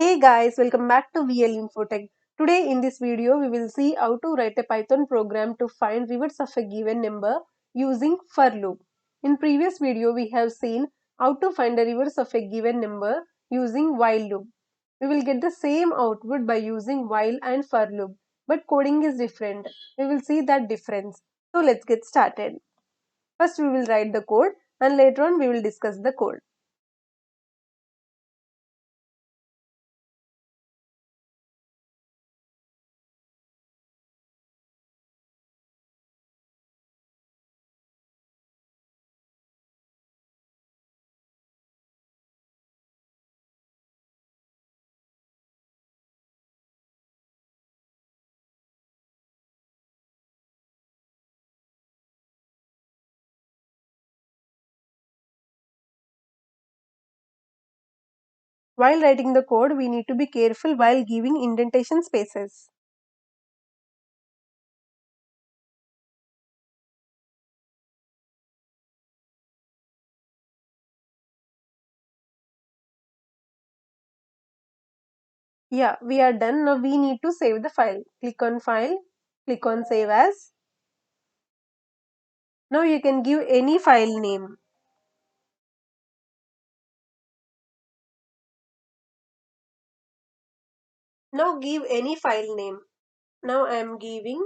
Hey guys, welcome back to VL InfoTech. Today in this video, we will see how to write a Python program to find reverse of a given number using for loop. In previous video, we have seen how to find the reverse of a given number using while loop. We will get the same output by using while and for loop, but coding is different. We will see that difference. So let's get started. First, we will write the code and later on we will discuss the code. While writing the code, we need to be careful while giving indentation spaces. Yeah, we are done. Now we need to save the file. Click on File, click on Save As. Now you can give any file name. Now give any file name. Now I am giving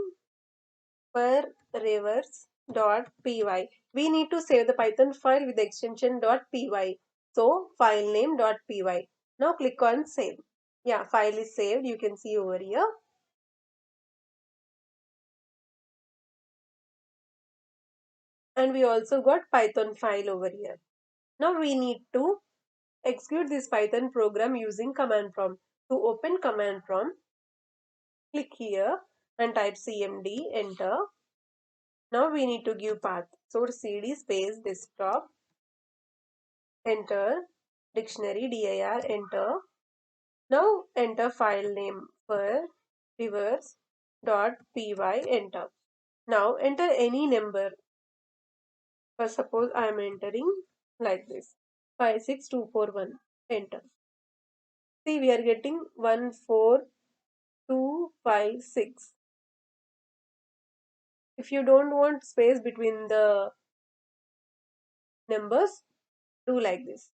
per reverse.py. We need to save the Python file with the extension .py. So file name.py. Now click on Save. Yeah, file is saved. You can see over here. And we also got Python file over here. Now we need to execute this Python program using command prompt. To open command prompt, click here and type cmd, enter. Now we need to give path. So cd space desktop, enter, dictionary dir, enter. Now enter file name for reverse.py, enter. Now enter any number. For suppose I am entering like this 56241, enter. See, we are getting 14256. If you don't want space between the numbers, do like this.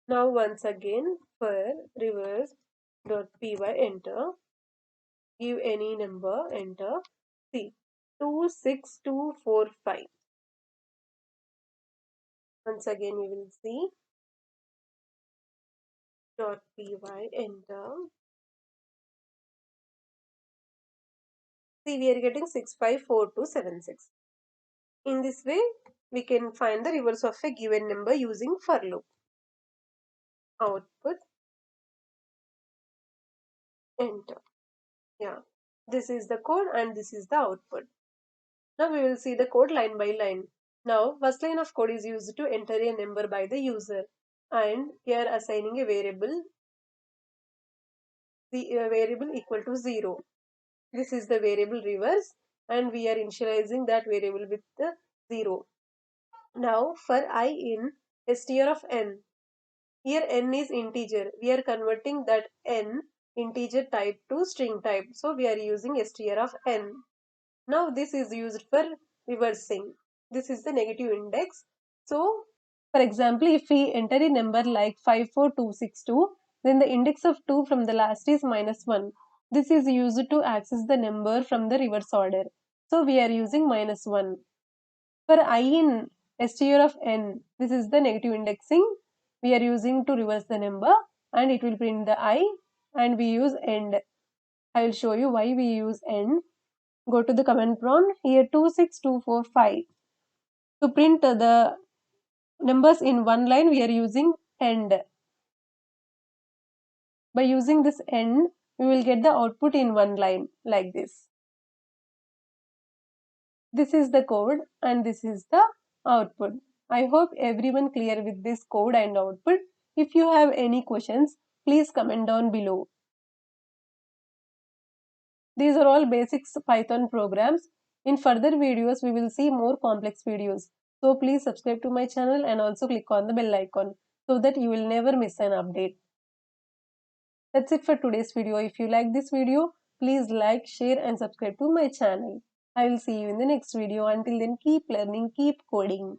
Now once again for reverse.py, enter. Give any number, enter. See, 26245. Once again we will see .py, enter. See, we are getting 654276. In this way, we can find the reverse of a given number using for loop. Output, enter. Yeah, this is the code and this is the output. Now we will see the code line by line. Now first line of code is used to enter a number by the user, and here assigning a variable, the variable equal to 0. This is the variable reverse and we are initializing that variable with the 0. Now for I in str of n, here n is integer. We are converting that n integer type to string type. So we are using str of n. Now this is used for reversing. This is the negative index. So for example, if we enter a number like 54262, then the index of 2 from the last is -1. This is used to access the number from the reverse order. So we are using -1. For I in str of n, this is the negative indexing. We are using to reverse the number and it will print the I, and we use end. I will show you why we use end. Go to the command prompt, here 26245. To print the numbers in one line, we are using end. By using this end, we will get the output in one line like this. This is the code and this is the output. I hope everyone clear with this code and output. If you have any questions, please comment down below. These are all basics Python programs. In further videos, we will see more complex videos. So please subscribe to my channel and also click on the bell icon. so that you will never miss an update. That's it for today's video. If you like this video, please like, share and subscribe to my channel. I will see you in the next video. Until then, keep learning, keep coding.